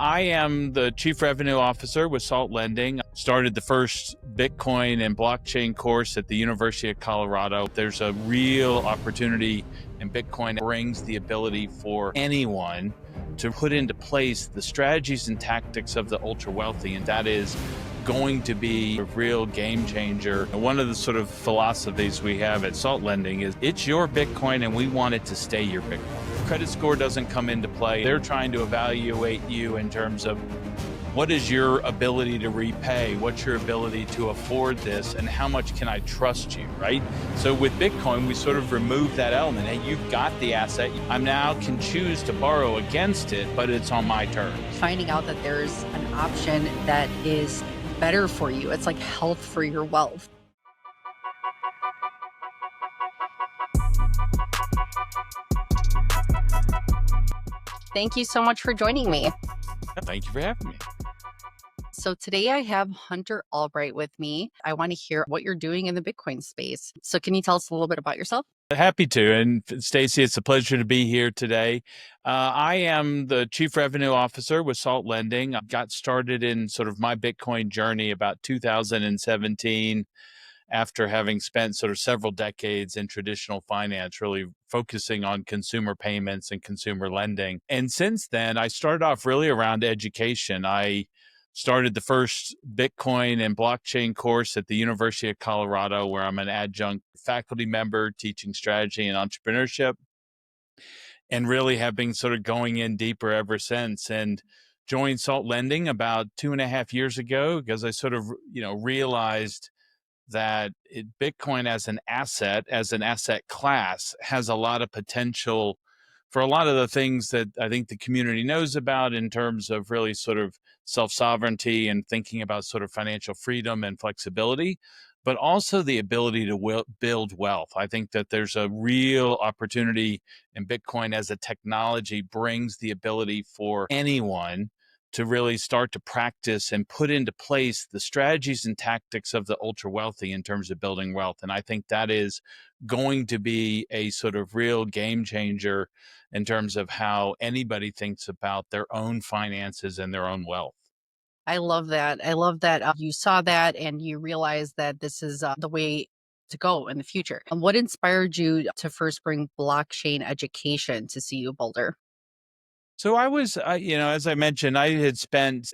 I am the Chief Revenue Officer with Salt Lending. Started the first Bitcoin and blockchain course at the University of Colorado. There's a real opportunity in Bitcoin. It brings the ability for anyone to put into place the strategies and tactics of the ultra wealthy, and that is going to be a real game changer. One of the sort of philosophies we have at Salt Lending is it's your Bitcoin and we want it to stay your Bitcoin. Credit score doesn't come into play. They're trying to evaluate you in terms of what is your ability to repay, what's your ability to afford this, and how much can I trust you, right? So with Bitcoin, we sort of remove that element. Hey, you've got the asset. I now can choose to borrow against it, but it's on my terms. Finding out that there's an option that is better for you. It's like health for your wealth. Thank you so much for joining me. Thank you for having me. So today I have Hunter Albright with me. I want to hear what you're doing in the Bitcoin space. So can you tell us a little bit about yourself? Happy to. And Staci, it's a pleasure to be here today. I am the Chief Revenue Officer with Salt Lending. I got started in sort of my Bitcoin journey about 2017 after having spent sort of several decades in traditional finance, really focusing on consumer payments and consumer lending. And since then, I started off really around education. I started the first Bitcoin and blockchain course at the University of Colorado, where I'm an adjunct faculty member teaching strategy and entrepreneurship, and really have been sort of going in deeper ever since. And joined Salt Lending about 2.5 years ago because I sort of, realized that Bitcoin as an asset class, has a lot of potential for a lot of the things that I think the community knows about in terms of really sort of self-sovereignty and thinking about sort of financial freedom and flexibility, but also the ability to build wealth. I think that there's a real opportunity in Bitcoin as a technology brings the ability for anyone to really start to practice and put into place the strategies and tactics of the ultra wealthy in terms of building wealth. And I think that is going to be a sort of real game changer in terms of how anybody thinks about their own finances and their own wealth. I love that. I love that you saw that and you realized that this is the way to go in the future. What inspired you to first bring blockchain education to CU Boulder? So I was, as I mentioned, I had spent,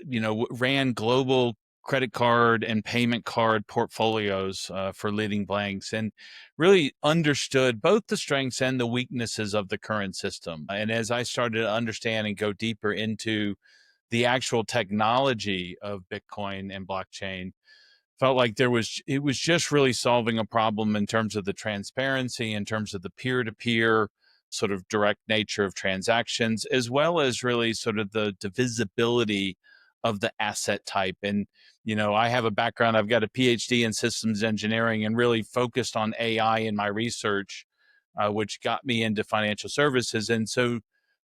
ran global credit card and payment card portfolios for leading banks, and really understood both the strengths and the weaknesses of the current system. And as I started to understand and go deeper into the actual technology of Bitcoin and blockchain, felt like it was just really solving a problem in terms of the transparency, in terms of the peer-to-peer sort of direct nature of transactions, as well as really sort of the divisibility of the asset type. And, I have a background, I've got a PhD in systems engineering and really focused on AI in my research, which got me into financial services. And so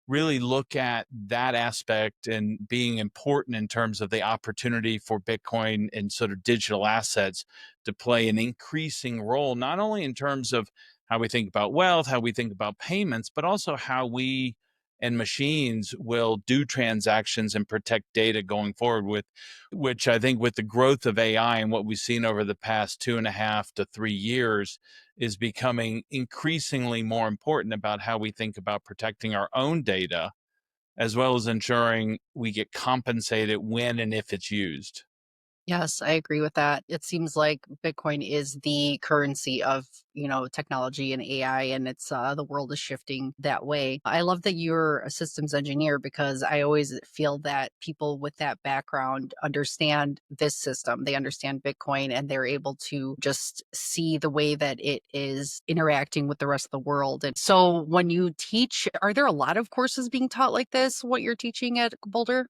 really look at that aspect and being important in terms of the opportunity for Bitcoin and sort of digital assets to play an increasing role, not only in terms of how we think about wealth, how we think about payments, but also how we and machines will do transactions and protect data going forward, with which I think with the growth of AI and what we've seen over the past 2.5 to 3 years is becoming increasingly more important about how we think about protecting our own data, as well as ensuring we get compensated when and if it's used. Yes, I agree with that. It seems like Bitcoin is the currency of, technology and AI, and it's the world is shifting that way. I love that you're a systems engineer because I always feel that people with that background understand this system. They understand Bitcoin and they're able to just see the way that it is interacting with the rest of the world. And so when you teach, are there a lot of courses being taught like this, what you're teaching at Boulder?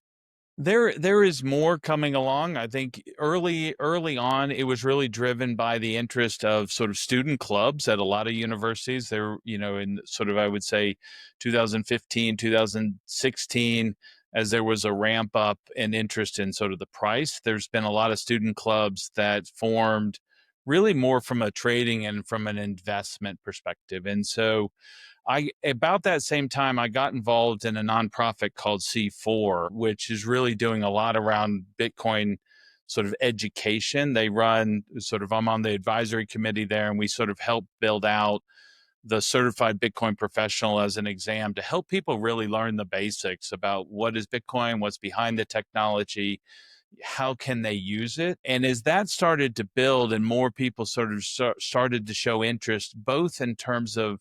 There is more coming along. I think early on, it was really driven by the interest of sort of student clubs at a lot of universities. There, in sort of, I would say 2015, 2016, as there was a ramp up in interest in sort of the price, there's been a lot of student clubs that formed really more from a trading and from an investment perspective. And so I about that same time I got involved in a nonprofit called C4, which is really doing a lot around Bitcoin sort of education. They run sort of I'm on the advisory committee there, and we sort of help build out the certified Bitcoin professional as an exam to help people really learn the basics about what is Bitcoin, what's behind the technology, how can they use it. And as that started to build and more people sort of started to show interest, both in terms of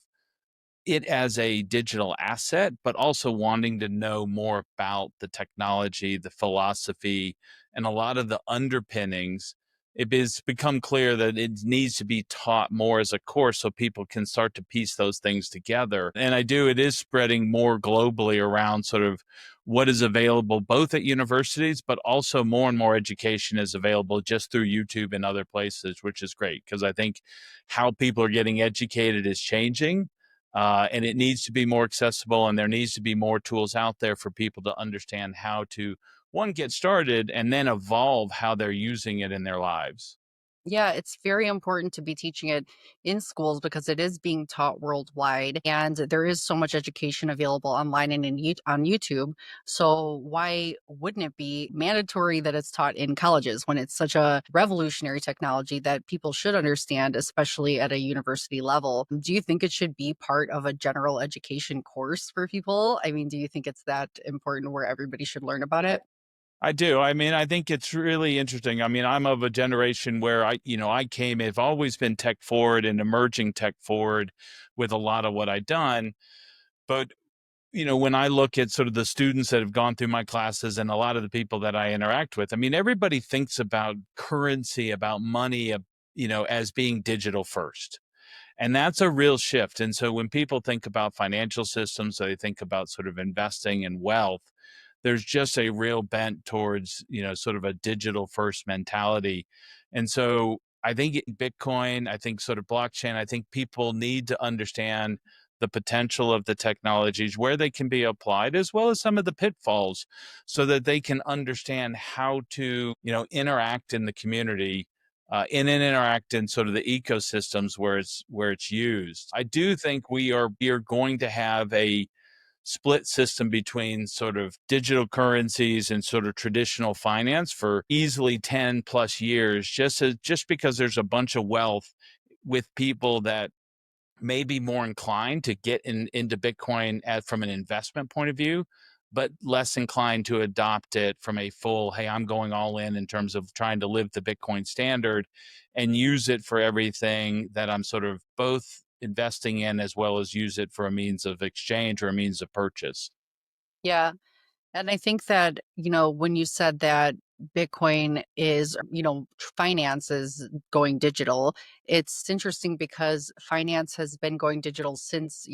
it as a digital asset, but also wanting to know more about the technology, the philosophy, and a lot of the underpinnings. It has become clear that it needs to be taught more as a course so people can start to piece those things together. And it is spreading more globally around sort of what is available both at universities, but also more and more education is available just through YouTube and other places, which is great because I think how people are getting educated is changing, and it needs to be more accessible, and there needs to be more tools out there for people to understand how to, one, get started and then evolve how they're using it in their lives. Yeah, it's very important to be teaching it in schools because it is being taught worldwide and there is so much education available online and on YouTube. So why wouldn't it be mandatory that it's taught in colleges when it's such a revolutionary technology that people should understand, especially at a university level? Do you think it should be part of a general education course for people? I mean, do you think it's that important where everybody should learn about it? I do. I mean, I think it's really interesting. I mean, I'm of a generation where I've always been tech forward and emerging tech forward with a lot of what I've done. But when I look at sort of the students that have gone through my classes and a lot of the people that I interact with, I mean, everybody thinks about currency, about money, as being digital first. And that's a real shift. And so when people think about financial systems, they think about sort of investing and wealth, there's just a real bent towards, sort of a digital first mentality. And so I think Bitcoin, I think sort of blockchain, I think people need to understand the potential of the technologies, where they can be applied, as well as some of the pitfalls, so that they can understand how to, interact in the community, and interact in sort of the ecosystems where it's used. I do think we are going to have a split system between sort of digital currencies and sort of traditional finance for easily 10 plus years, just because there's a bunch of wealth with people that may be more inclined to get into Bitcoin from an investment point of view, but less inclined to adopt it from a full, hey, I'm going all in terms of trying to live the Bitcoin standard and use it for everything that I'm sort of both investing in, as well as use it for a means of exchange or a means of purchase. Yeah. And I think that, when you said that Bitcoin is, finance is going digital, it's interesting because finance has been going digital since,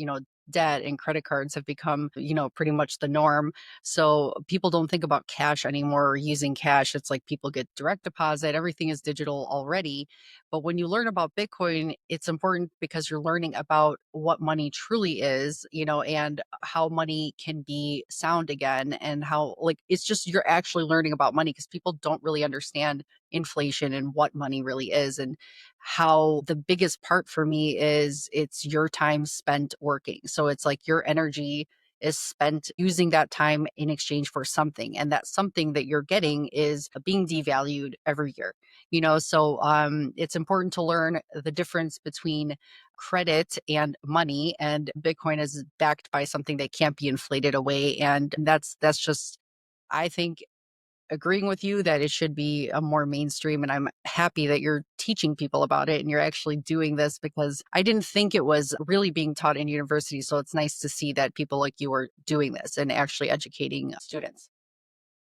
debt and credit cards have become, pretty much the norm. So people don't think about cash anymore or using cash. It's like people get direct deposit, everything is digital already. But when you learn about Bitcoin, it's important because you're learning about what money truly is, and how money can be sound again and how, like, it's just you're actually learning about money because people don't really understand inflation and what money really is. And how the biggest part for me is it's your time spent working. So it's like your energy is spent using that time in exchange for something. And that something that you're getting is being devalued every year. It's important to learn the difference between credit and money, and Bitcoin is backed by something that can't be inflated away. And that's just, I think, agreeing with you that it should be a more mainstream, and I'm happy that you're teaching people about it and you're actually doing this because I didn't think it was really being taught in universities. So it's nice to see that people like you are doing this and actually educating students.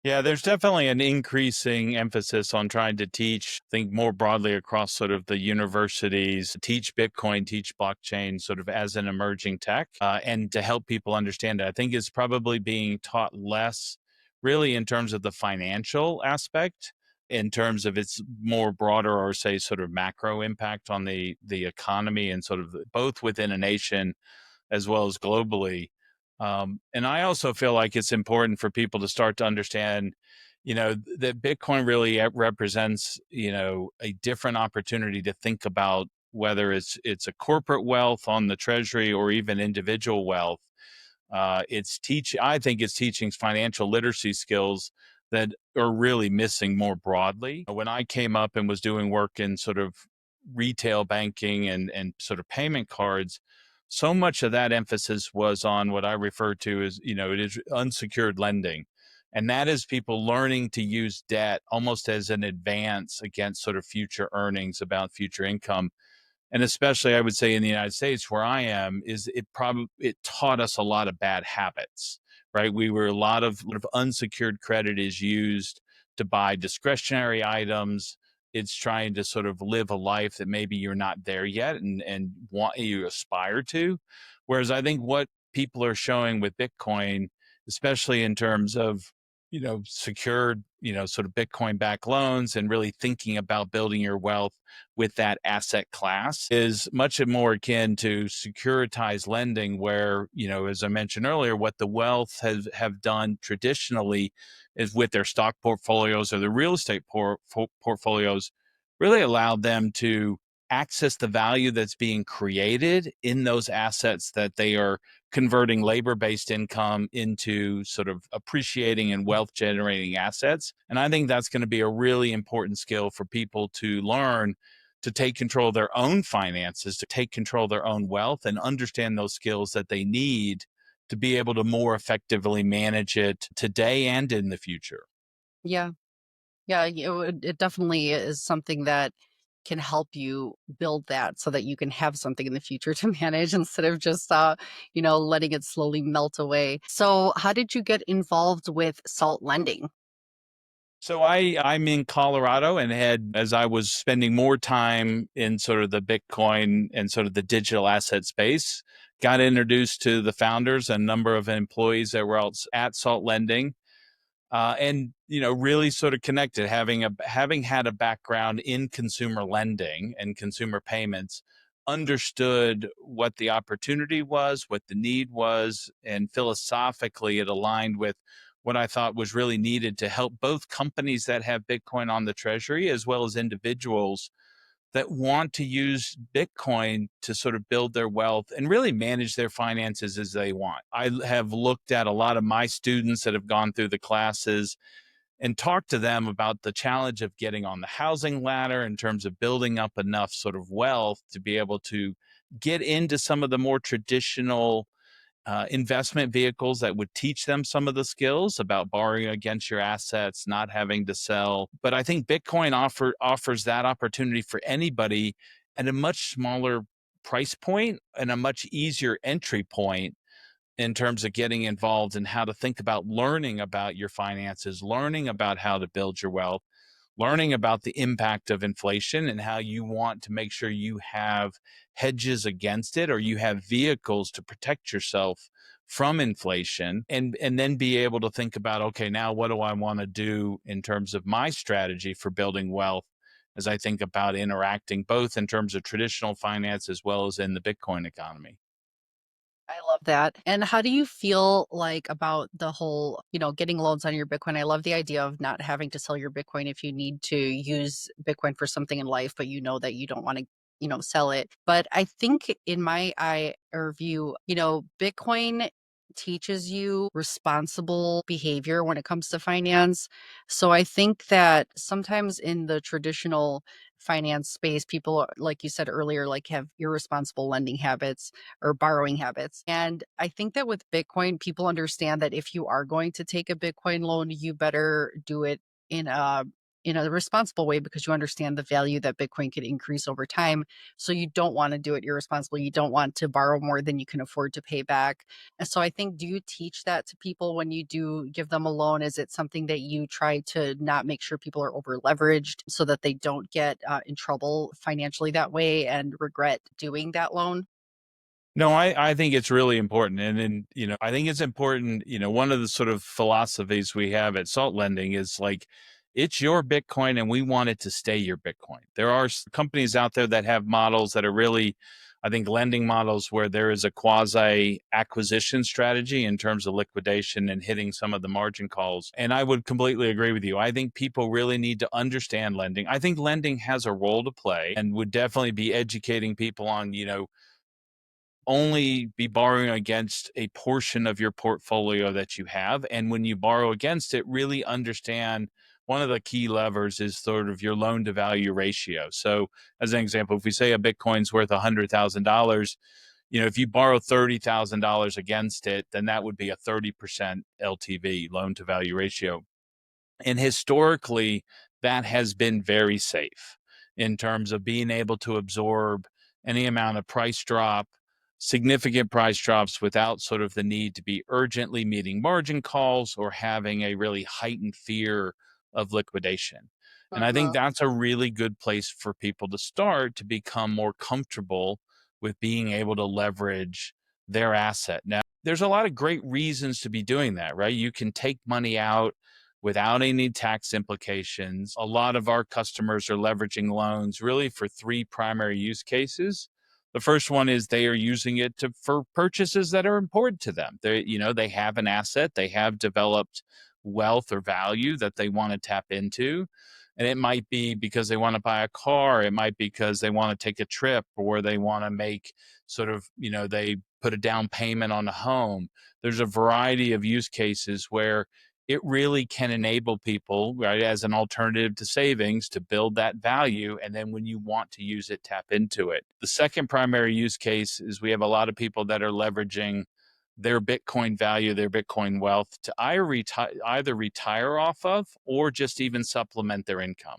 Yeah, there's definitely an increasing emphasis on trying to think more broadly across sort of the universities, teach Bitcoin, teach blockchain sort of as an emerging tech, and to help people understand it. I think it's probably being taught less really in terms of the financial aspect, in terms of its more broader or say sort of macro impact on the economy and sort of both within a nation as well as globally. And I also feel like it's important for people to start to understand, that Bitcoin really represents, a different opportunity to think about whether it's a corporate wealth on the treasury or even individual wealth. I think it's teaching financial literacy skills that are really missing more broadly. When I came up and was doing work in sort of retail banking and sort of payment cards, so much of that emphasis was on what I refer to as, it is unsecured lending. And that is people learning to use debt almost as an advance against sort of future earnings, about future income. And especially I would say in the United States where I am, is it taught us a lot of bad habits, right? We were a lot of unsecured credit is used to buy discretionary items. It's trying to sort of live a life that maybe you're not there yet and want you aspire to. Whereas I think what people are showing with Bitcoin, especially in terms of, secured, sort of Bitcoin backed loans and really thinking about building your wealth with that asset class, is much more akin to securitized lending, where, as I mentioned earlier, what the wealth have done traditionally is with their stock portfolios or the real estate portfolios, really allowed them to access the value that's being created in those assets that they are converting labor-based income into sort of appreciating and wealth generating assets. And I think that's going to be a really important skill for people to learn, to take control of their own finances, to take control of their own wealth, and understand those skills that they need to be able to more effectively manage it today and in the future. Yeah. Yeah, it definitely is something that can help you build that so that you can have something in the future to manage instead of just, letting it slowly melt away. So, how did you get involved with salt lending? So I'm in Colorado, and had, as I was spending more time in sort of the Bitcoin and sort of the digital asset space, got introduced to the founders and number of employees that were out at Salt Lending, and really sort of connected, having had a background in consumer lending and consumer payments, understood what the opportunity was, what the need was, and philosophically it aligned with what I thought was really needed to help both companies that have Bitcoin on the treasury as well as individuals that want to use Bitcoin to sort of build their wealth and really manage their finances as they want. I have looked at a lot of my students that have gone through the classes and talked to them about the challenge of getting on the housing ladder in terms of building up enough sort of wealth to be able to get into some of the more traditional investment vehicles that would teach them some of the skills about borrowing against your assets, not having to sell. But I think Bitcoin offers that opportunity for anybody at a much smaller price point and a much easier entry point in terms of getting involved in how to think about learning about your finances, learning about how to build your wealth, learning about the impact of inflation and how you want to make sure you have hedges against it, or you have vehicles to protect yourself from inflation, and then be able to think about, okay, now what do I want to do in terms of my strategy for building wealth, as I think about interacting both in terms of traditional finance as well as in the Bitcoin economy. I love that. And how do you feel like about the whole, getting loans on your Bitcoin? I love the idea of not having to sell your Bitcoin if you need to use Bitcoin for something in life, but you know that you don't want to, sell it. But I think in my eye or view, Bitcoin teaches you responsible behavior when it comes to finance. So I think that sometimes in the traditional finance space, people, like you said earlier, like have irresponsible lending habits or borrowing habits. And I think that with Bitcoin, people understand that if you are going to take a Bitcoin loan, you better do it in a responsible way because you understand the value that Bitcoin could increase over time. So you don't want to do it irresponsibly. You don't want to borrow more than you can afford to pay back. And so I think, do you teach that to people when you do give them a loan? Is it something that you try to not make sure people are over leveraged so that they don't get in trouble financially that way and regret doing that loan? No, I think it's really important. And I think it's important, one of the sort of philosophies we have at Salt Lending is like, it's your Bitcoin and we want it to stay your Bitcoin. There are companies out there that have models that are really I think lending models where there is a quasi acquisition strategy in terms of liquidation and hitting some of the margin calls. And I would completely agree with you. I think people really need to understand lending. I think lending has a role to play and would definitely be educating people on, only be borrowing against a portion of your portfolio that you have. And when you borrow against it, really understand one of the key levers is sort of your loan to value ratio. So, as an example, if we say a Bitcoin's worth $100,000, if you borrow $30,000 against it, then that would be a 30% LTV, loan to value ratio. And historically, that has been very safe in terms of being able to absorb any amount of price drop, significant price drops without sort of the need to be urgently meeting margin calls or having a really heightened fear of liquidation. And I think Mhm. that's a really good place for people to start to become more comfortable with being able to leverage their asset. Now, there's a lot of great reasons to be doing that, right? You can take money out without any tax implications. A lot of our customers are leveraging loans really for three primary use cases. The first one is they are using it for purchases that are important to them. They have an asset, they have developed wealth or value that they want to tap into. And it might be because they want to buy a car, it might be because they want to take a trip, or they want to make sort of, they put a down payment on a home. There's a variety of use cases where it really can enable people, right, as an alternative to savings to build that value. And then when you want to use it, tap into it. The second primary use case is we have a lot of people that are leveraging their Bitcoin value, their Bitcoin wealth to either retire off of or just even supplement their income.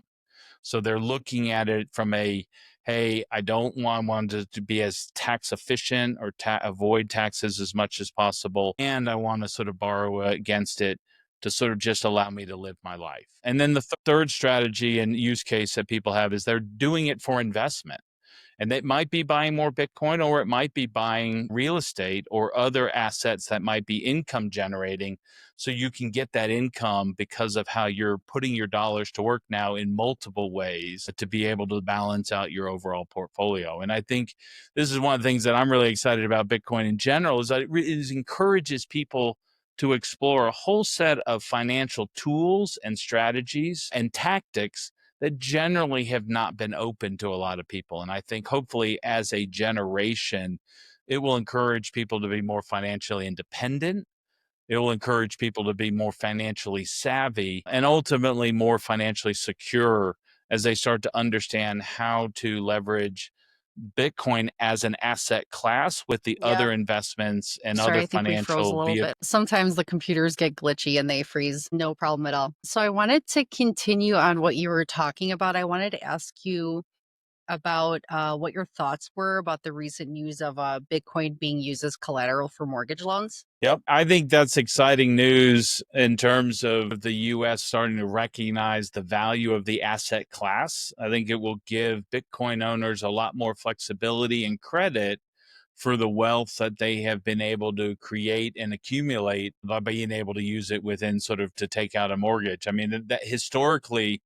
So they're looking at it from hey, I don't want to be as tax efficient or avoid taxes as much as possible. And I want to sort of borrow against it to sort of just allow me to live my life. And then the third strategy and use case that people have is they're doing it for investment. And it might be buying more Bitcoin, or it might be buying real estate or other assets that might be income generating. So you can get that income because of how you're putting your dollars to work now in multiple ways to be able to balance out your overall portfolio. And I think this is one of the things that I'm really excited about Bitcoin in general is that it encourages people to explore a whole set of financial tools and strategies and tactics that generally have not been open to a lot of people. And I think hopefully as a generation, it will encourage people to be more financially independent. It will encourage people to be more financially savvy and ultimately more financially secure as they start to understand how to leverage Bitcoin as an asset class with the Yeah. other investments and Sorry, other I think we froze a financial little vehicles. bit. Sometimes the computers get glitchy and they freeze. No problem at all. So I wanted to continue on what you were talking about. I wanted to ask you about what your thoughts were about the recent news of Bitcoin being used as collateral for mortgage loans. Yep. I think that's exciting news in terms of the US starting to recognize the value of the asset class. I think it will give Bitcoin owners a lot more flexibility and credit for the wealth that they have been able to create and accumulate by being able to use it within sort of to take out a mortgage. I mean, that historically,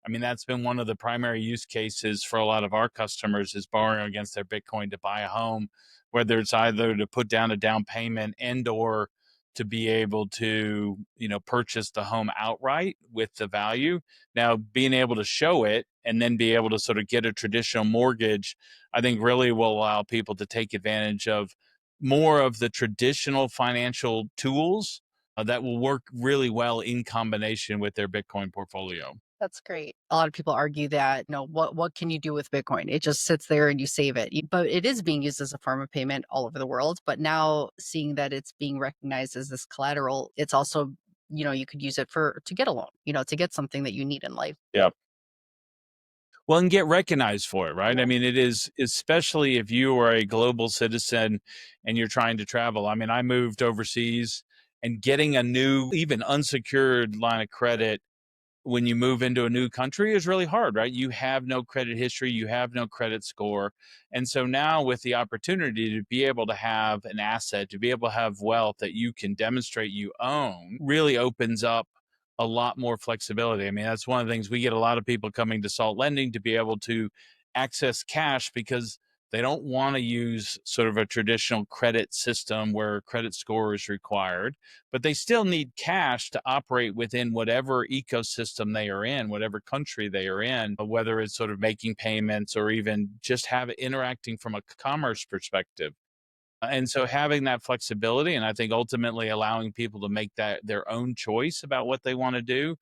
I mean, that's been one of the primary use cases for a lot of our customers is borrowing against their Bitcoin to buy a home, whether it's either to put down a down payment and or to be able to, purchase the home outright with the value. Now, being able to show it and then be able to sort of get a traditional mortgage, I think really will allow people to take advantage of more of the traditional financial tools that will work really well in combination with their Bitcoin portfolio. That's great. A lot of people argue that, what can you do with Bitcoin? It just sits there and you save it. But it is being used as a form of payment all over the world. But now seeing that it's being recognized as this collateral, it's also, you could use it to get a loan, to get something that you need in life. Yeah. Well, and get recognized for it, right? I Yeah. mean, it is, especially if you are a global citizen and you're trying to travel. I mean, I moved overseas and getting a new, even unsecured line of credit when you move into a new country is really hard, right? You have no credit history, you have no credit score. And so now with the opportunity to be able to have an asset, to be able to have wealth that you can demonstrate you own really opens up a lot more flexibility. I mean, that's one of the things we get a lot of people coming to Salt Lending to be able to access cash because They don't want to use sort of a traditional credit system where credit score is required, but they still need cash to operate within whatever ecosystem they are in, whatever country they are in, whether it's sort of making payments or even just have it interacting from a commerce perspective. And so having that flexibility, and I think ultimately allowing people to make that their own choice about what they want to do,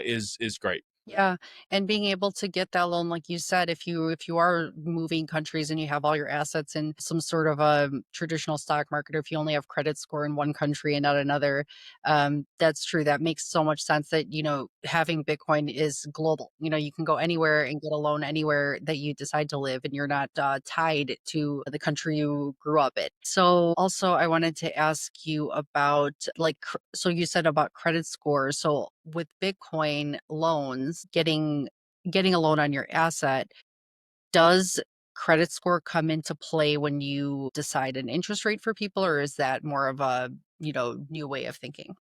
is great. Yeah, and being able to get that loan, like you said, if you are moving countries and you have all your assets in some sort of a traditional stock market, or if you only have credit score in one country and not another, that's true. That makes so much sense that, having Bitcoin is global. You can go anywhere and get a loan anywhere that you decide to live, and you're not tied to the country you grew up in. So also, I wanted to ask you about, like, so you said about credit scores. So with Bitcoin loans, getting a loan on your asset, does credit score come into play when you decide an interest rate for people, or is that more of a, new way of thinking?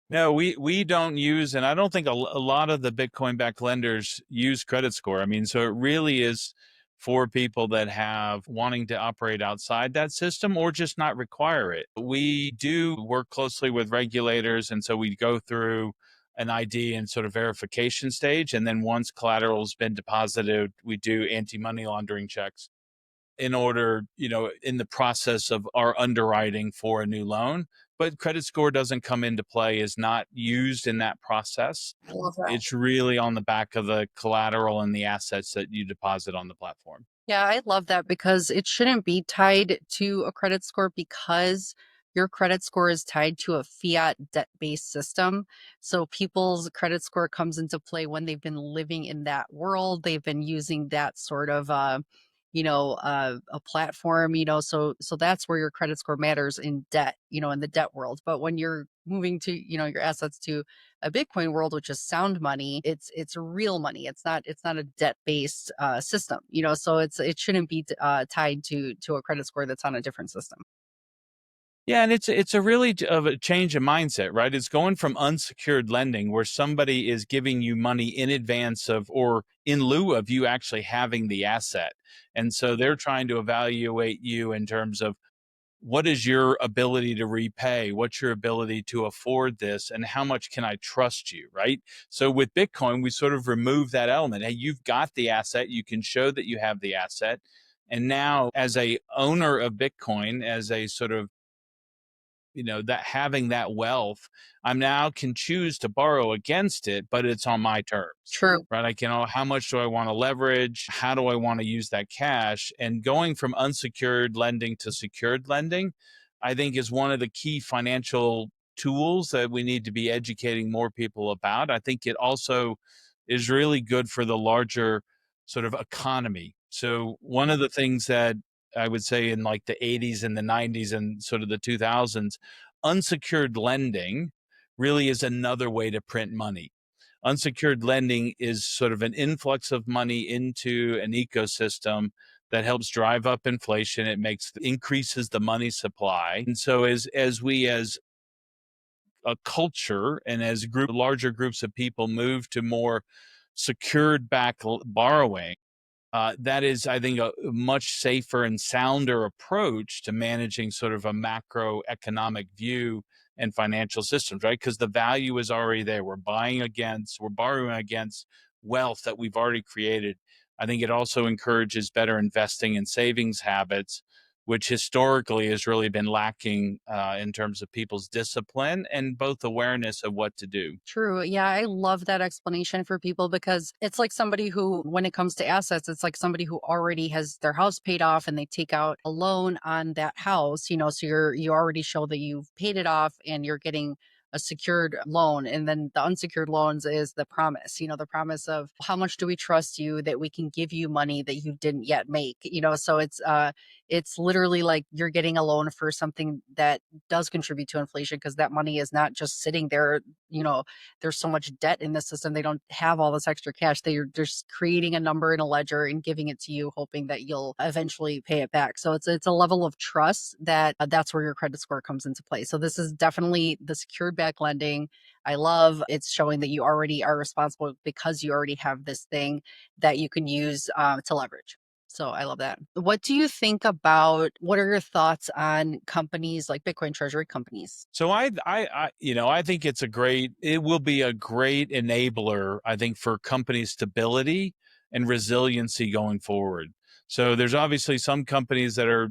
No, we don't use, and I don't think a lot of the Bitcoin backed lenders use credit score. I mean, so it really is for people that have wanting to operate outside that system or just not require it. We do work closely with regulators, and so we go through an ID and sort of verification stage, and then once collateral has been deposited, we do anti-money laundering checks in order, in the process of our underwriting for a new loan. But credit score doesn't come into play, is not used in that process. I love that. It's really on the back of the collateral and the assets that you deposit on the platform. Yeah, I love that because it shouldn't be tied to a credit score, because your credit score is tied to a fiat debt-based system. So people's credit score comes into play when they've been living in that world. They've been using that sort of a platform, so that's where your credit score matters in debt, in the debt world. But when you're moving to, your assets to a Bitcoin world, which is sound money, it's real money. It's not a debt based system, so it shouldn't be tied to a credit score that's on a different system. Yeah, and it's a really of a change of mindset, right? It's going from unsecured lending where somebody is giving you money in advance of or in lieu of you actually having the asset. And so they're trying to evaluate you in terms of what is your ability to repay, what's your ability to afford this, and how much can I trust you, right? So with Bitcoin, we sort of remove that element. Hey, you've got the asset, you can show that you have the asset. And now as a owner of Bitcoin, as a sort of, that having that wealth, I'm now can choose to borrow against it, but it's on my terms, True. right? I can, how much do I want to leverage? How do I want to use that cash? And going from unsecured lending to secured lending, I think is one of the key financial tools that we need to be educating more people about. I think it also is really good for the larger sort of economy. So one of the things that I would say in like the 80s and the 90s and sort of the 2000s, unsecured lending really is another way to print money. Unsecured lending is sort of an influx of money into an ecosystem that helps drive up inflation. It increases the money supply. And so as we as a culture and as larger groups of people move to more secured back borrowing, that is, I think, a much safer and sounder approach to managing sort of a macroeconomic view and financial systems, right? Because the value is already there. We're borrowing against wealth that we've already created. I think it also encourages better investing and savings habits, which historically has really been lacking in terms of people's discipline and both awareness of what to do. True. Yeah, I love that explanation for people, because it's like somebody who, when it comes to assets, it's like somebody who already has their house paid off and they take out a loan on that house, so you already show that you've paid it off and you're getting a secured loan. And then the unsecured loans is the promise, the promise of how much do we trust you that we can give you money that you didn't yet make, so it's literally like you're getting a loan for something that does contribute to inflation, because that money is not just sitting there, you know there's so much debt in the system. They don't have all this extra cash. They're just creating a number in a ledger and giving it to you, hoping that you'll eventually pay it back. So it's a level of trust that that's where your credit score comes into play. So this is definitely the secured back lending. I love it's showing that you already are responsible because you already have this thing that you can use to leverage. So I love that. What do you think about what are your thoughts on companies like Bitcoin treasury companies? So I think it will be a great enabler, I think, for company stability and resiliency going forward. So there's obviously some companies that they're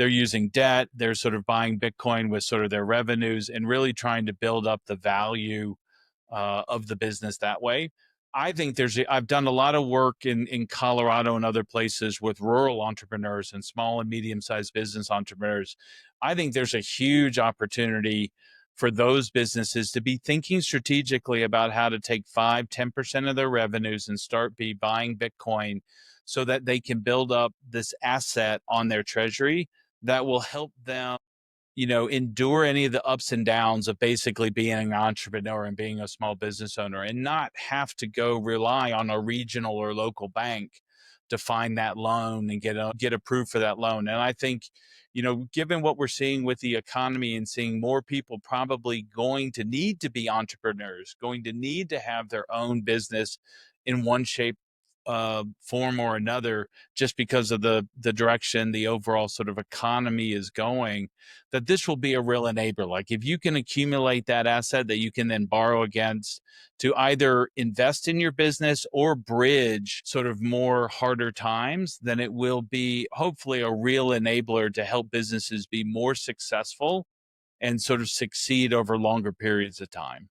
using debt, they're sort of buying Bitcoin with sort of their revenues and really trying to build up the value of the business that way. I think I've done a lot of work in Colorado and other places with rural entrepreneurs and small and medium sized business entrepreneurs. I think there's a huge opportunity for those businesses to be thinking strategically about how to take 5, 10% of their revenues and start be buying Bitcoin so that they can build up this asset on their treasury that will help them endure any of the ups and downs of basically being an entrepreneur and being a small business owner and not have to go rely on a regional or local bank to find that loan and get approved for that loan. And I think, given what we're seeing with the economy and seeing more people probably going to need to be entrepreneurs, going to need to have their own business in one shape, form or another, just because of the direction the overall sort of economy is going, that this will be a real enabler. Like if you can accumulate that asset that you can then borrow against to either invest in your business or bridge sort of more harder times, then it will be hopefully a real enabler to help businesses be more successful and sort of succeed over longer periods of time.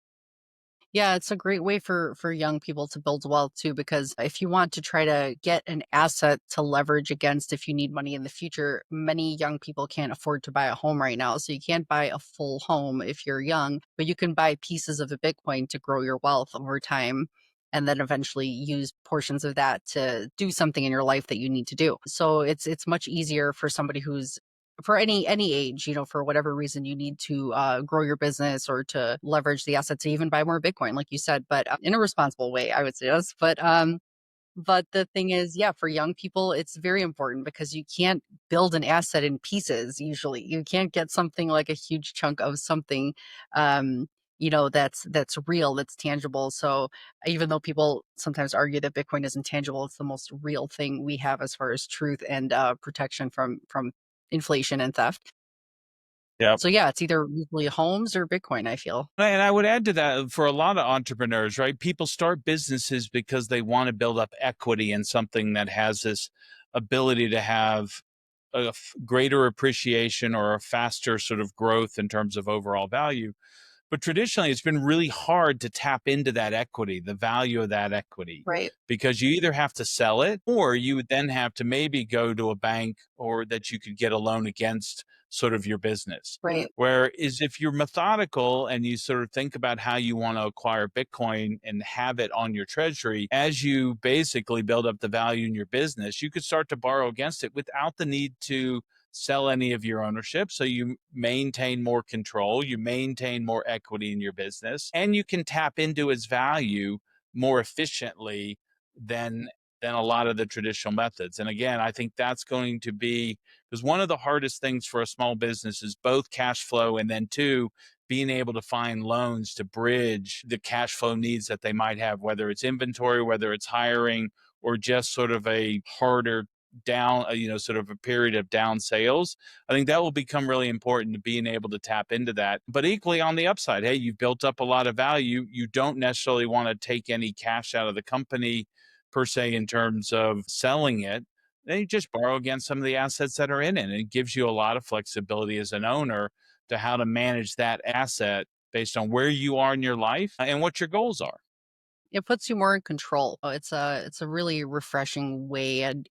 Yeah, it's a great way for young people to build wealth too, because if you want to try to get an asset to leverage against if you need money in the future, many young people can't afford to buy a home right now. So you can't buy a full home if you're young, but you can buy pieces of a Bitcoin to grow your wealth over time and then eventually use portions of that to do something in your life that you need to do. So it's much easier for somebody who's for any age, for whatever reason you need to grow your business or to leverage the assets to even buy more Bitcoin, like you said, but in a responsible way, I would suggest. But the thing is, yeah, for young people, it's very important because you can't build an asset in pieces. Usually, you can't get something like a huge chunk of something, um, that's real, that's tangible. So even though people sometimes argue that Bitcoin isn't tangible, it's the most real thing we have as far as truth and protection from inflation and theft. Yeah. So yeah, it's either usually homes or Bitcoin, I feel. And I would add to that for a lot of entrepreneurs, right? People start businesses because they want to build up equity in something that has this ability to have greater appreciation or a faster sort of growth in terms of overall value. But traditionally, it's been really hard to tap into that equity, the value of that equity, Right. because you either have to sell it or you would then have to maybe go to a bank or that you could get a loan against sort of your business. Right. Whereas if you're methodical and you sort of think about how you want to acquire Bitcoin and have it on your treasury, as you basically build up the value in your business, you could start to borrow against it without the need to sell any of your ownership. So you maintain more control, you maintain more equity in your business, and you can tap into its value more efficiently than a lot of the traditional methods. And again, I think that's going to be because one of the hardest things for a small business is both cash flow and then two, being able to find loans to bridge the cash flow needs that they might have, whether it's inventory, whether it's hiring, or just sort of a harder down, sort of a period of down sales. I think that will become really important to being able to tap into that. But equally on the upside, hey, you've built up a lot of value. You don't necessarily want to take any cash out of the company per se in terms of selling it. Then you just borrow against some of the assets that are in it. And it gives you a lot of flexibility as an owner to how to manage that asset based on where you are in your life and what your goals are. It puts you more in control. It's a really refreshing way and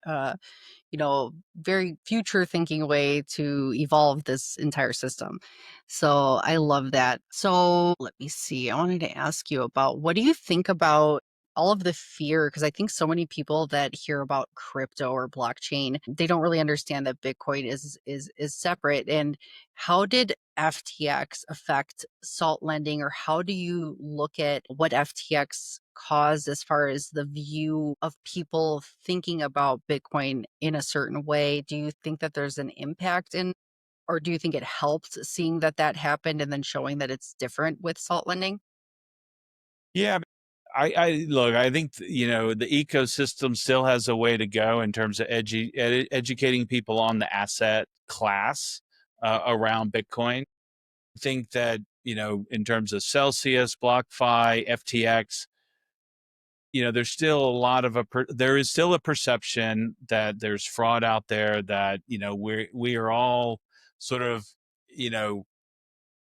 very future thinking way to evolve this entire system. So I love that. So let me see. I wanted to ask you about what do you think about all of the fear? Because I think so many people that hear about crypto or blockchain, they don't really understand that Bitcoin is separate. And how did FTX affect salt lending, or how do you look at what FTX caused as far as the view of people thinking about Bitcoin in a certain way? Do you think that there's an impact in, or do you think it helped seeing that that happened and then showing that it's different with salt lending? Yeah, I look, I think, the ecosystem still has a way to go in terms of educating people on the asset class around Bitcoin. I think that, in terms of Celsius, BlockFi, FTX, there's still a lot of there is still a perception that there's fraud out there, that, we are all sort of, you know,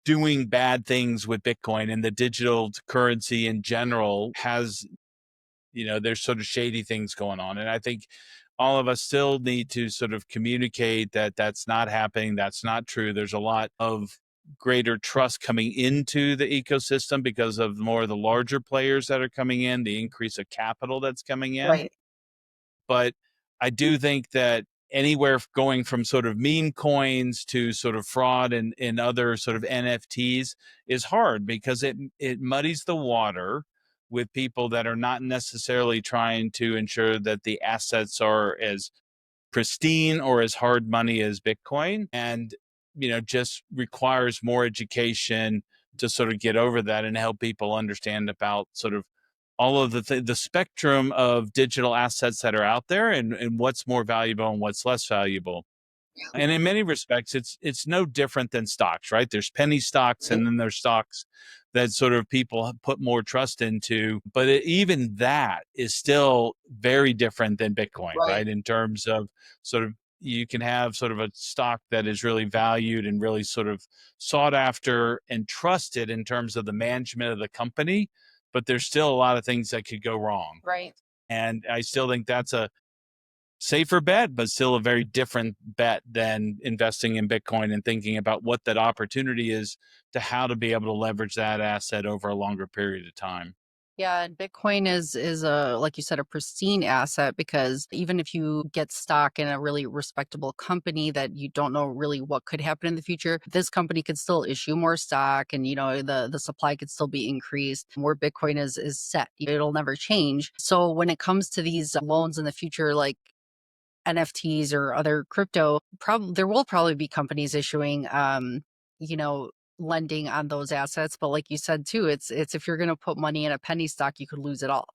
doing bad things with Bitcoin, and the digital currency in general has, there's sort of shady things going on. And I think all of us still need to sort of communicate that that's not happening. That's not true. There's a lot of greater trust coming into the ecosystem because of more of the larger players that are coming in, the increase of capital that's coming in. Right. But I do think that anywhere going from sort of meme coins to sort of fraud and other sort of NFTs is hard, because it muddies the water with people that are not necessarily trying to ensure that the assets are as pristine or as hard money as Bitcoin, and just requires more education to sort of get over that and help people understand about sort of all of the spectrum of digital assets that are out there, and what's more valuable and what's less valuable. And in many respects, it's no different than stocks, right? There's penny stocks, and then there's stocks that sort of people put more trust into. But even that is still very different than Bitcoin, Right. right? In terms of sort of, you can have sort of a stock that is really valued and really sort of sought after and trusted in terms of the management of the company, but there's still a lot of things that could go wrong. Right. And I still think that's a safer bet, but still a very different bet than investing in Bitcoin and thinking about what that opportunity is, to how to be able to leverage that asset over a longer period of time. Yeah, and Bitcoin is a, like you said, a pristine asset, because even if you get stock in a really respectable company that you don't know really what could happen in the future, this company could still issue more stock, and the supply could still be increased. Where Bitcoin is set, it'll never change. So when it comes to these loans in the future, like NFTs or other crypto, there will probably be companies issuing, you know, lending on those assets. But like you said too, it's if you're going to put money in a penny stock, you could lose it all.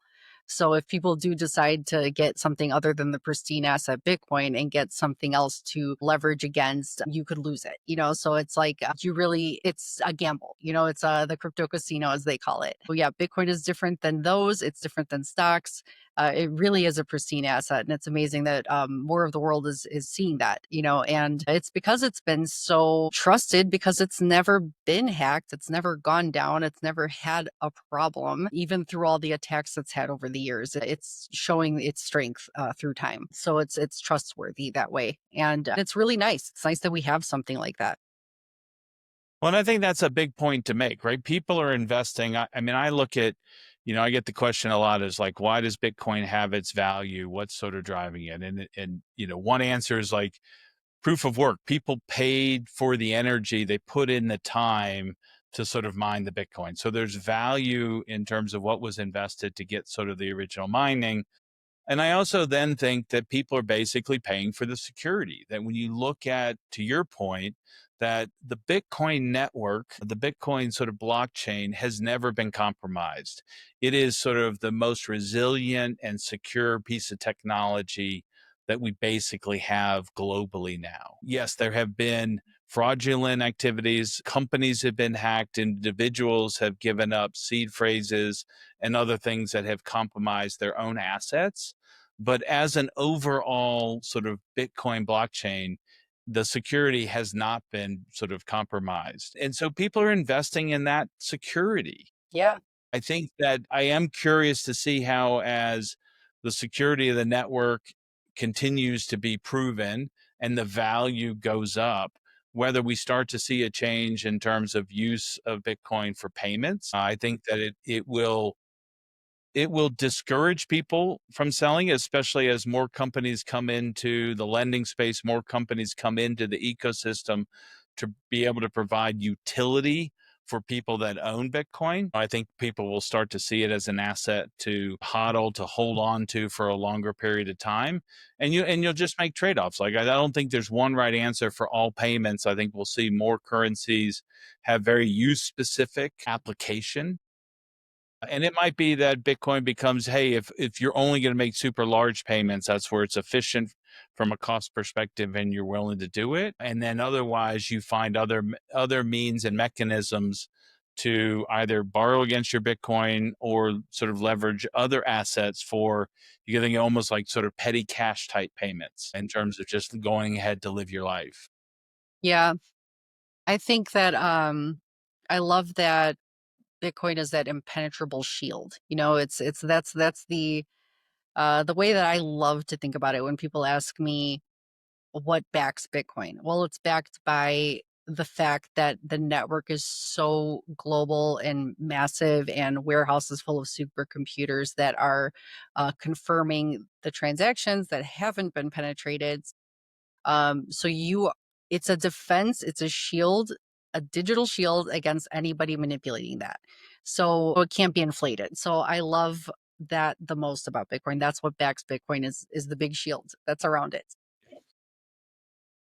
So if people do decide to get something other than the pristine asset Bitcoin and get something else to leverage against, you could lose it. So it's like it's a gamble. It's the crypto casino, as they call it. But yeah, Bitcoin is different than those. It's different than stocks. It really is a pristine asset, and it's amazing that more of the world is seeing that. And it's because it's been so trusted, because it's never been hacked, it's never gone down, it's never had a problem, even through all the attacks it's had over the years. It's showing its strength through time, so it's trustworthy that way, and it's really nice. It's nice that we have something like that. Well, and I think that's a big point to make, right? People are investing. I mean, I look at, I get the question a lot, is like, why does Bitcoin have its value? What's sort of driving it? And one answer is like proof of work. People paid for the energy, they put in the time to sort of mine the Bitcoin. So there's value in terms of what was invested to get sort of the original mining. And I also then think that people are basically paying for the security. That when you look at, to your point, that the Bitcoin network, the Bitcoin sort of blockchain has never been compromised. It is sort of the most resilient and secure piece of technology that we basically have globally now. Yes, there have been fraudulent activities, companies have been hacked, individuals have given up seed phrases and other things that have compromised their own assets. But as an overall sort of Bitcoin blockchain, the security has not been sort of compromised. And so people are investing in that security. Yeah. I think that I am curious to see how, as the security of the network continues to be proven and the value goes up, whether we start to see a change in terms of use of Bitcoin for payments. I think that it will discourage people from selling, especially as more companies come into the lending space, more companies come into the ecosystem to be able to provide utility for people that own Bitcoin. I think people will start to see it as an asset to hodl, to hold on to for a longer period of time. And you'll just make trade-offs. Like, I don't think there's one right answer for all payments. I think we'll see more currencies have very use specific application. And it might be that Bitcoin becomes, hey, if you're only going to make super large payments, that's where it's efficient from a cost perspective and you're willing to do it. And then otherwise you find other means and mechanisms to either borrow against your Bitcoin or sort of leverage other assets for, you're getting almost like sort of petty cash type payments in terms of just going ahead to live your life. Yeah. I think that I love that Bitcoin is that impenetrable shield. It's that's the way that I love to think about it when people ask me what backs Bitcoin. Well, it's backed by the fact that the network is so global and massive, and warehouses full of supercomputers that are confirming the transactions that haven't been penetrated. So it's a defense, it's a shield, a digital shield against anybody manipulating that. So it can't be inflated. So I love that the most about Bitcoin. That's what backs Bitcoin is the big shield that's around it.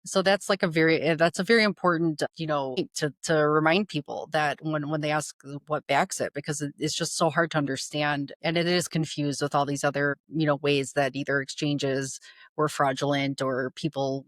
So that's like that's a very important, to remind people that when they ask what backs it, because it's just so hard to understand, and it is confused with all these other, ways that either exchanges were fraudulent or people,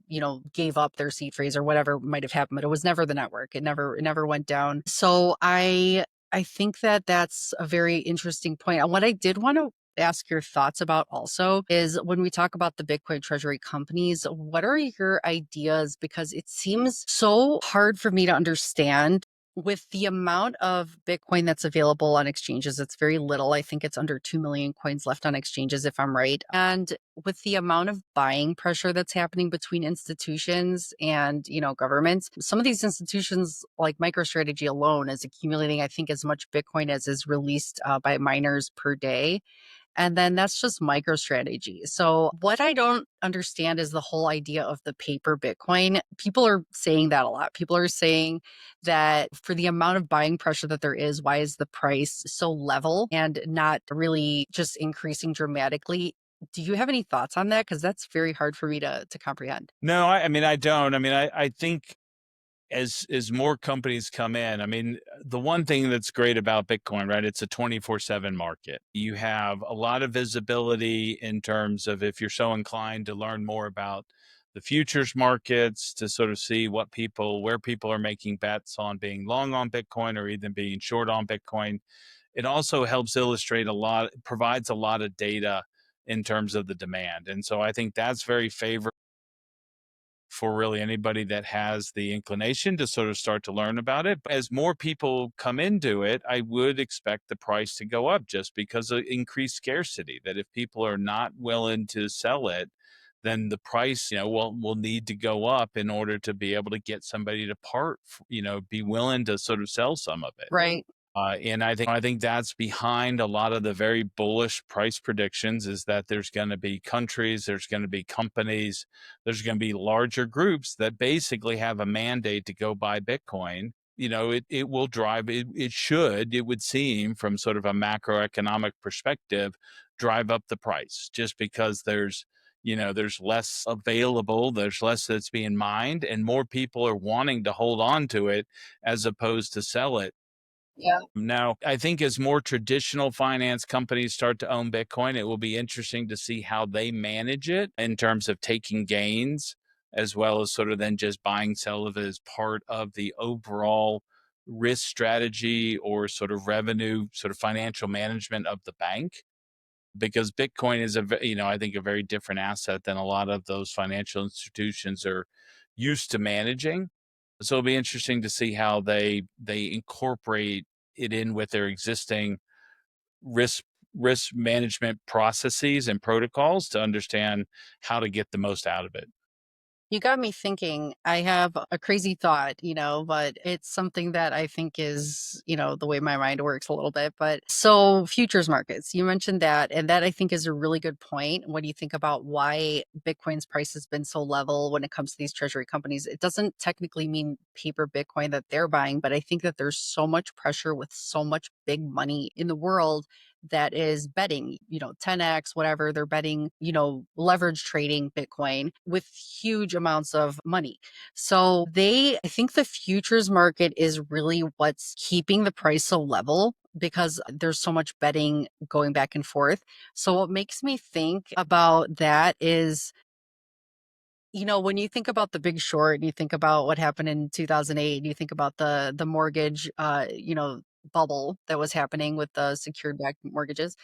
gave up their seed phrase or whatever might have happened, but it was never the network. It never went down. So I think that that's a very interesting point. And what I did want to ask your thoughts about also is when we talk about the Bitcoin treasury companies, what are your ideas? Because it seems so hard for me to understand with the amount of Bitcoin that's available on exchanges. It's very little. I think it's under 2 million coins left on exchanges, if I'm right. And with the amount of buying pressure that's happening between institutions and, governments, some of these institutions like MicroStrategy alone is accumulating, I think, as much Bitcoin as is released by miners per day. And then that's just MicroStrategy. So what I don't understand is the whole idea of the paper Bitcoin. People are saying that a lot. People are saying that for the amount of buying pressure that there is, why is the price so level and not really just increasing dramatically? Do you have any thoughts on that? Because that's very hard for me to comprehend. No, I mean, I don't. I mean, I think as more companies come in, I mean, the one thing that's great about Bitcoin, right? It's a 24/7 market. You have a lot of visibility in terms of if you're so inclined to learn more about the futures markets to sort of see where people are making bets on being long on Bitcoin or even being short on Bitcoin. It also helps illustrate provides a lot of data in terms of the demand. And so I think that's very favorable for really anybody that has the inclination to sort of start to learn about it. But as more people come into it, I would expect the price to go up just because of increased scarcity. That if people are not willing to sell it, then the price, will need to go up in order to be able to get somebody to be willing to sort of sell some of it. Right. And I think that's behind a lot of the very bullish price predictions is that there's going to be countries, there's going to be companies, there's going to be larger groups that basically have a mandate to go buy Bitcoin. It will drive it. It would seem from sort of a macroeconomic perspective, drive up the price just because there's less available, there's less that's being mined, and more people are wanting to hold on to it as opposed to sell it. Yeah. Now, I think as more traditional finance companies start to own Bitcoin, it will be interesting to see how they manage it in terms of taking gains, as well as sort of then just buying, sell of it as part of the overall risk strategy or sort of revenue, sort of financial management of the bank. Because Bitcoin is I think a very different asset than a lot of those financial institutions are used to managing. So it'll be interesting to see how they incorporate it in with their existing risk risk management processes and protocols to understand how to get the most out of it. You got me thinking. I have a crazy thought, but it's something that I think is, the way my mind works a little bit. But so futures markets, you mentioned that, and that I think is a really good point. When you think about why Bitcoin's price has been so level when it comes to these treasury companies, it doesn't technically mean paper Bitcoin that they're buying, but I think that there's so much pressure with so much big money in the world that is betting, 10x, whatever. They're betting, leverage trading Bitcoin with huge amounts of money. So I think the futures market is really what's keeping the price so level because there's so much betting going back and forth. So what makes me think about that is, when you think about the Big Short and you think about what happened in 2008, and you think about the mortgage, bubble that was happening with the secured backed mortgages,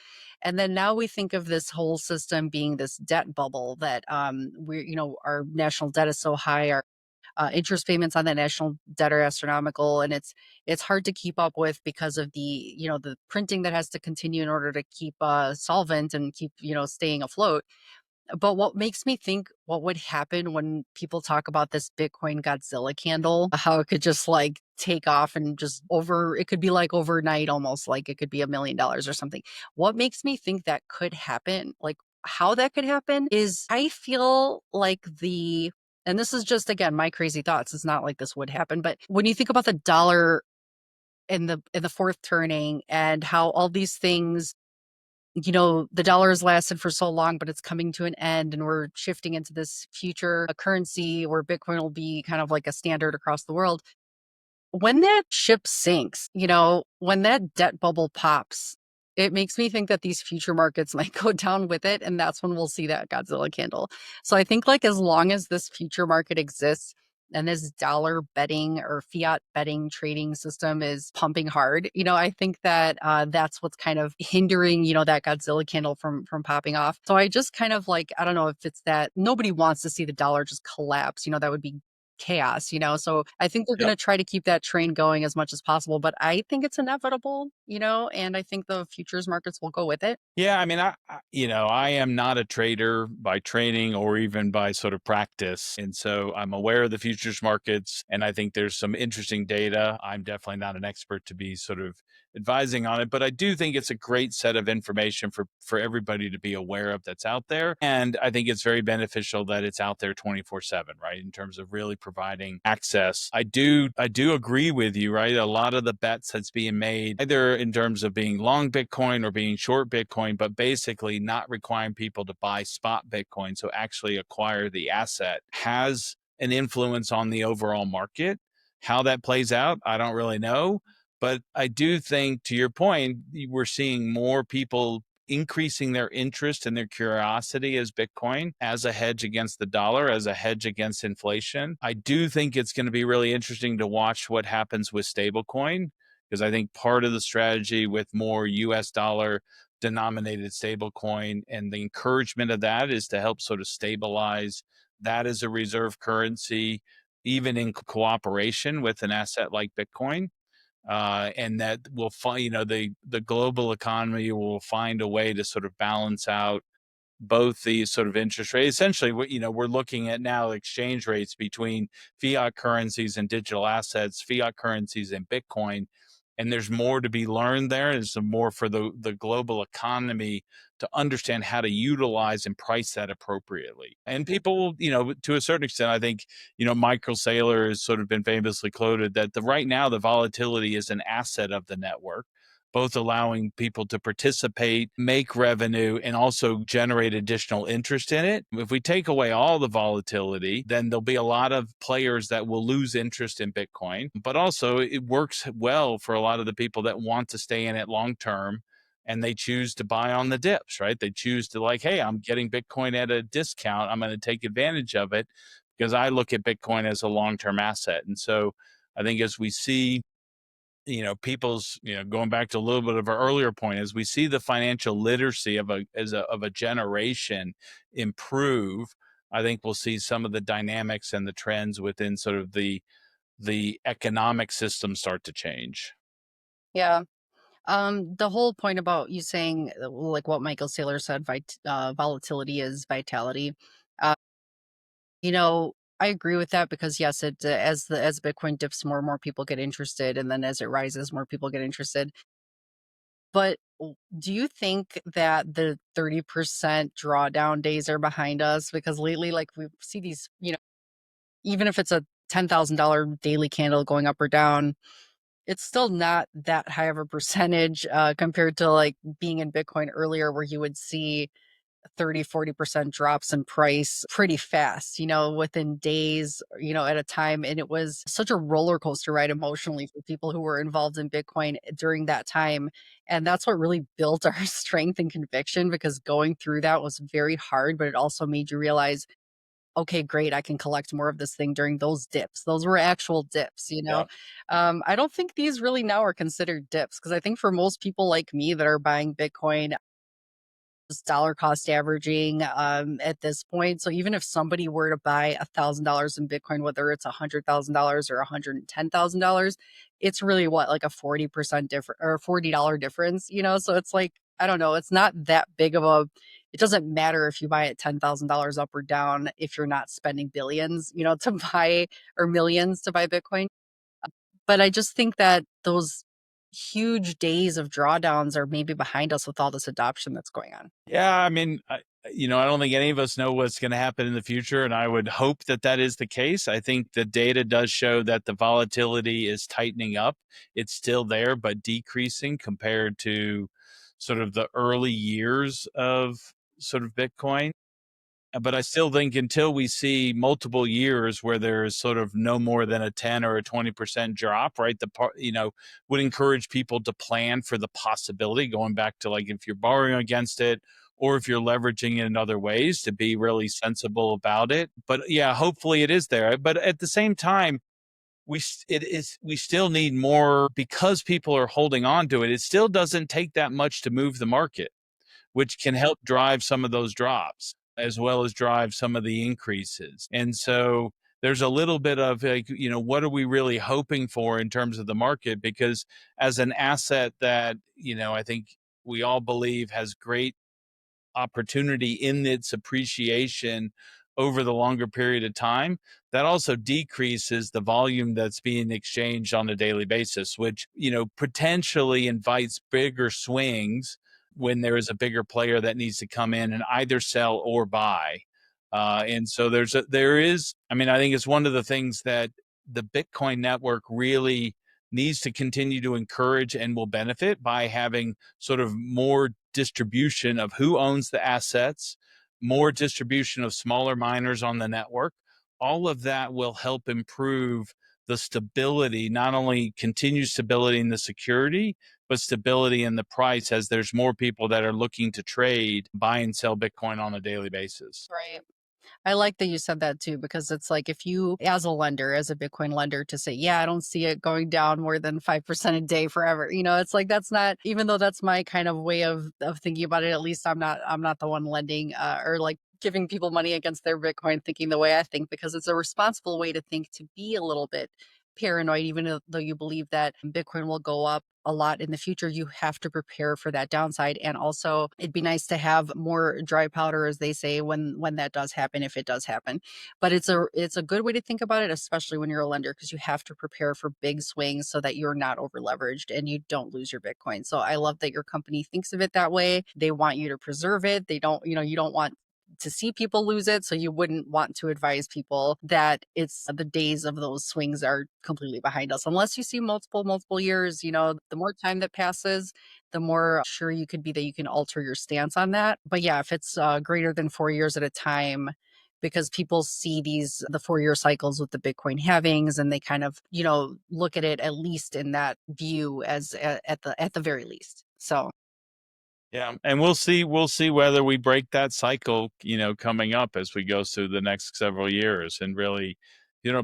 and then now we think of this whole system being this debt bubble that our national debt is so high, our interest payments on that national debt are astronomical, and it's hard to keep up with because of the printing that has to continue in order to keep solvent and keep staying afloat. But what makes me think what would happen when people talk about this Bitcoin Godzilla candle, how it could just like take off and it could be like overnight, almost like it could be $1 million or something. What makes me think that could happen, like how that could happen, is I feel like and this is just again my crazy thoughts. It's not like this would happen, but when you think about the dollar in the fourth turning and how all these things, the dollar has lasted for so long, but it's coming to an end, and we're shifting into this future currency where Bitcoin will be kind of like a standard across the world. When that ship sinks, when that debt bubble pops, it makes me think that these future markets might go down with it. And that's when we'll see that Godzilla candle. So I think like as long as this future market exists and this dollar betting or fiat betting trading system is pumping hard, I think that that's what's kind of hindering, that Godzilla candle from popping off. So I just kind of like, I don't know if it's that nobody wants to see the dollar just collapse, that would be chaos, so I think they're going Yep. to try to keep that train going as much as possible, but I think it's inevitable, and I think the futures markets will go with it. Yeah, I mean, I am not a trader by training or even by sort of practice. And so I'm aware of the futures markets, and I think there's some interesting data. I'm definitely not an expert to be sort of advising on it, but I do think it's a great set of information for everybody to be aware of that's out there. And I think it's very beneficial that it's out there 24/7, right? In terms of really providing access. I do agree with you, right? A lot of the bets that's being made, either in terms of being long Bitcoin or being short Bitcoin, but basically not requiring people to buy spot Bitcoin, so actually acquire the asset, has an influence on the overall market. How that plays out, I don't really know. But I do think, to your point, we're seeing more people increasing their interest and their curiosity as Bitcoin as a hedge against the dollar, as a hedge against inflation. I do think it's going to be really interesting to watch what happens with stablecoin, because I think part of the strategy with more US dollar denominated stablecoin and the encouragement of that is to help sort of stabilize that as a reserve currency, even in cooperation with an asset like Bitcoin. And that will find, the global economy will find a way to sort of balance out both these sort of interest rates. Essentially, what we're looking at now, exchange rates between fiat currencies and digital assets, fiat currencies and Bitcoin. And there's more to be learned there. There's some more for the global economy to understand how to utilize and price that appropriately. And people, to a certain extent, I think, Michael Saylor has sort of been famously quoted that right now the volatility is an asset of the network, both allowing people to participate, make revenue, and also generate additional interest in it. If we take away all the volatility, then there'll be a lot of players that will lose interest in Bitcoin. But also, it works well for a lot of the people that want to stay in it long term, and they choose to buy on the dips, right? They choose to, like, hey, I'm getting Bitcoin at a discount. I'm going to take advantage of it because I look at Bitcoin as a long term asset. And so I think as we see, people's, going back to a little bit of our earlier point, as we see the financial literacy of a generation improve, I think we'll see some of the dynamics and the trends within sort of the economic system start to change. Yeah. The whole point about you saying like what Michael Saylor said, volatility is vitality. Uh, I agree with that because yes, it as Bitcoin dips, more and more people get interested, and then as it rises, more people get interested. But do you think that the 30% drawdown days are behind us? Because lately, like we see these, even if it's a $10,000 daily candle going up or down, it's still not that high of a percentage compared to like being in Bitcoin earlier, where you would see 30-40% drops in price pretty fast, within days, at a time. And it was such a roller coaster ride emotionally for people who were involved in Bitcoin during that time. And that's what really built our strength and conviction, because going through that was very hard, but it also made you realize, okay, great, I can collect more of this thing during those dips. Those were actual dips. Yeah. I don't think these really now are considered dips, because I think for most people like me that are buying Bitcoin, dollar cost averaging at this point. So even if somebody were to buy $1,000 in Bitcoin, whether it's $100,000 or $110,000, it's really what, like a 40% different or $40 difference. So it's like, I don't know, it's not that big of a, it doesn't matter if you buy it $10,000 up or down if you're not spending billions, to buy, or millions to buy Bitcoin. But I just think that those huge days of drawdowns are maybe behind us with all this adoption that's going on. Yeah, I mean, I don't think any of us know what's going to happen in the future, and I would hope that that is the case. I think the data does show that the volatility is tightening up. It's still there, but decreasing compared to sort of the early years of sort of Bitcoin. But I still think until we see multiple years where there's sort of no more than a 10 or a 20% drop, right? Would encourage people to plan for the possibility, going back to like if you're borrowing against it or if you're leveraging it in other ways, to be really sensible about it. But yeah, hopefully it is there. But at the same time, we still need more, because people are holding on to it. It still doesn't take that much to move the market, which can help drive some of those drops as well as drive some of the increases. And so there's a little bit of like, what are we really hoping for in terms of the market? Because as an asset that, I think we all believe has great opportunity in its appreciation over the longer period of time, that also decreases the volume that's being exchanged on a daily basis, which, potentially invites bigger swings when there is a bigger player that needs to come in and either sell or buy. And so I think it's one of the things that the Bitcoin network really needs to continue to encourage and will benefit by having sort of more distribution of who owns the assets, more distribution of smaller miners on the network. All of that will help improve the stability, not only continued stability in the security, but stability in the price, as there's more people that are looking to trade, buy and sell Bitcoin on a daily basis. Right. I like that you said that too, because it's like if you, as a lender, as a Bitcoin lender, to say, yeah, I don't see it going down more than 5% a day forever. It's like that's not, even though that's my kind of way of thinking about it, at least I'm not the one lending or like giving people money against their Bitcoin thinking the way I think, because it's a responsible way to think, to be a little bit paranoid. Even though you believe that Bitcoin will go up a lot in the future, you have to prepare for that downside. And also it'd be nice to have more dry powder, as they say, when that does happen, if it does happen. But it's a good way to think about it, especially when you're a lender, because you have to prepare for big swings so that you're not over leveraged and you don't lose your Bitcoin. So I love that your company thinks of it that way. They want you to preserve it. They don't, you don't want to see people lose it. So you wouldn't want to advise people that it's the days of those swings are completely behind us. Unless you see multiple years, the more time that passes, the more sure you could be that you can alter your stance on that. But yeah, if it's greater than 4 years at a time, because people see the 4 year cycles with the Bitcoin halvings, and they kind of, look at it at least in that view as at the very least. So Yeah, and we'll see whether we break that cycle, coming up as we go through the next several years, and really,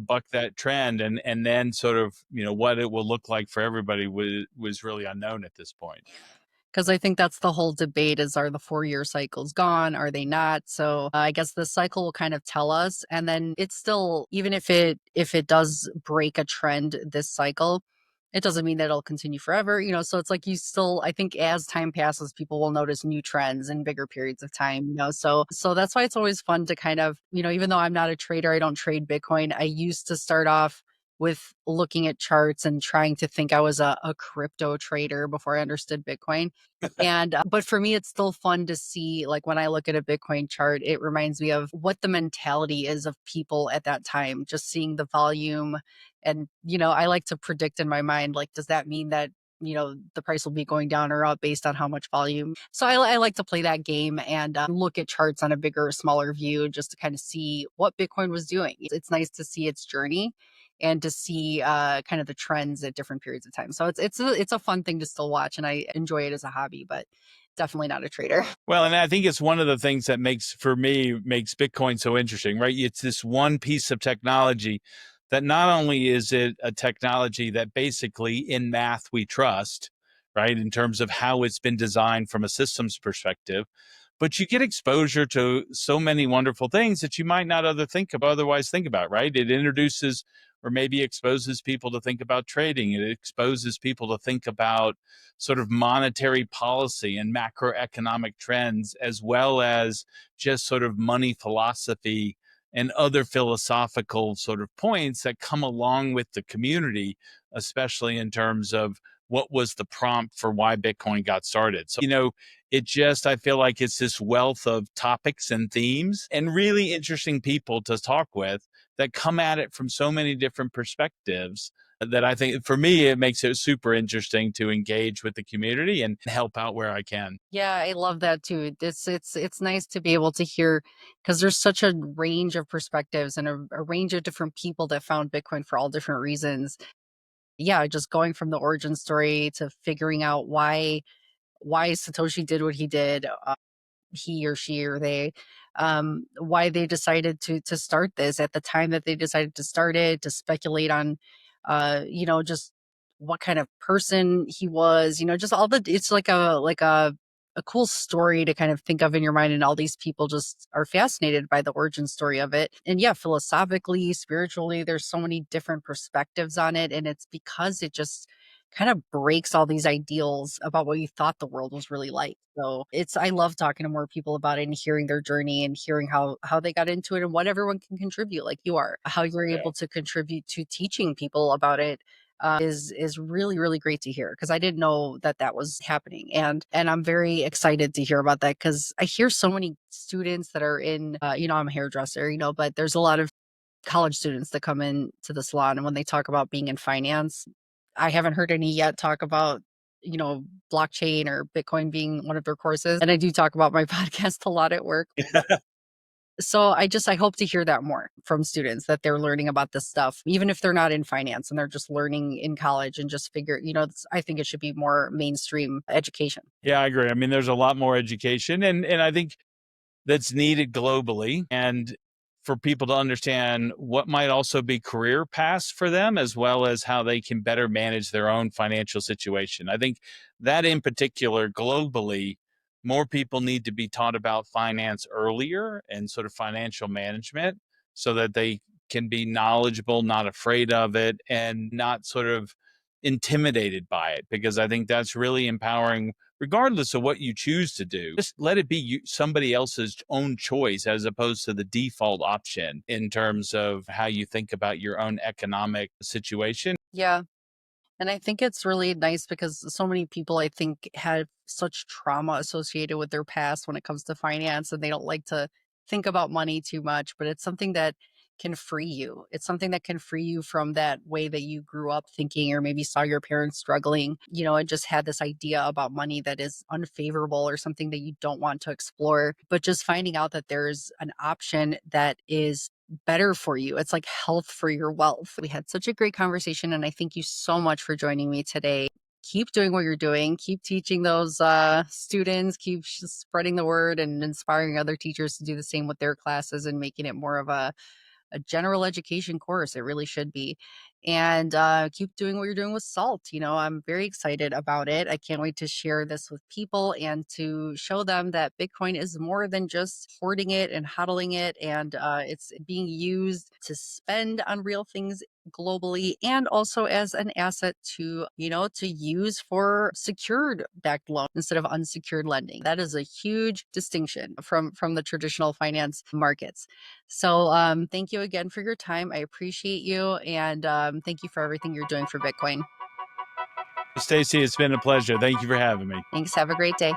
buck that trend, and then sort of, what it will look like for everybody was really unknown at this point. because I think that's the whole debate is, are the 4 year cycles gone? Are they not? So I guess the cycle will kind of tell us. And then it's still, even if it does break a trend this cycle, it doesn't mean that it'll continue forever. So it's like you still, I think as time passes, people will notice new trends in bigger periods of time. So that's why it's always fun to kind of, even though I'm not a trader, I don't trade Bitcoin. I used to start off with looking at charts and trying to think I was a crypto trader before I understood Bitcoin. And, but for me, it's still fun to see, like when I look at a Bitcoin chart, it reminds me of what the mentality is of people at that time, just seeing the volume. And, I like to predict in my mind, like, does that mean that the price will be going down or up based on how much volume. So I like to play that game and look at charts on a bigger, smaller view just to kind of see what Bitcoin was doing. It's nice to see its journey and to see kind of the trends at different periods of time. So it's a fun thing to still watch, and I enjoy it as a hobby, but definitely not a trader. Well, and I think it's one of the things that makes Bitcoin so interesting, right? It's this one piece of technology that not only is it a technology that basically in math we trust, right, in terms of how it's been designed from a systems perspective, but you get exposure to so many wonderful things that you might not otherwise think about, right? It introduces or maybe exposes people to think about trading. It exposes people to think about sort of monetary policy and macroeconomic trends, as well as just sort of money philosophy and other philosophical sort of points that come along with the community, especially in terms of what was the prompt for why Bitcoin got started. So, I feel like it's this wealth of topics and themes and really interesting people to talk with that come at it from so many different perspectives that I think for me, it makes it super interesting to engage with the community and help out where I can. Yeah, I love that too. It's nice to be able to hear because there's such a range of perspectives and a range of different people that found Bitcoin for all different reasons. Yeah, just going from the origin story to figuring out why Satoshi did what he did, he or she or they, why they decided to start this at the time that they decided to start it, to speculate on, just what kind of person he was, just all the, it's like a cool story to kind of think of in your mind. And all these people just are fascinated by the origin story of it. And yeah, philosophically, spiritually, there's so many different perspectives on it. And it's because it just kind of breaks all these ideals about what you thought the world was really like. So I love talking to more people about it and hearing their journey and hearing how they got into it and what everyone can contribute, like you are, how you're able to contribute to teaching people about it. Is really really great to hear because I didn't know that was happening, and I'm very excited to hear about that because I hear so many students that are in I'm a hairdresser, but there's a lot of college students that come in to the salon, and when they talk about being in finance, I haven't heard any yet talk about, blockchain or Bitcoin being one of their courses. And I do talk about my podcast a lot at work. So I hope to hear that more from students that they're learning about this stuff, even if they're not in finance and they're just learning in college and just figure, I think it should be more mainstream education. Yeah, I agree. I mean, there's a lot more education and I think that's needed globally and for people to understand what might also be career paths for them, as well as how they can better manage their own financial situation. I think that in particular, globally, more people need to be taught about finance earlier and sort of financial management so that they can be knowledgeable, not afraid of it, and not sort of intimidated by it, because I think that's really empowering regardless of what you choose to do. Just let it be somebody else's own choice as opposed to the default option in terms of how you think about your own economic situation. Yeah. And I think it's really nice because so many people, I think, have such trauma associated with their past when it comes to finance, and they don't like to think about money too much. But it's something that can free you. It's something that can free you from that way that you grew up thinking, or maybe saw your parents struggling, and just had this idea about money that is unfavorable or something that you don't want to explore. But just finding out that there's an option that is better for you. It's like health for your wealth. We had such a great conversation, and I thank you so much for joining me today. Keep doing what you're doing. Keep teaching those students. Keep spreading the word and inspiring other teachers to do the same with their classes and making it more of a general education course. It really should be. And keep doing what you're doing with SALT. I'm very excited about it. I can't wait to share this with people and to show them that Bitcoin is more than just hoarding it and hodling it. And it's being used to spend on real things globally and also as an asset to use for secured backed loan instead of unsecured lending. That is a huge distinction from the traditional finance markets. So thank you again for your time. I appreciate you. And thank you for everything you're doing for Bitcoin. Staci, it's been a pleasure. Thank you for having me. Thanks. Have a great day.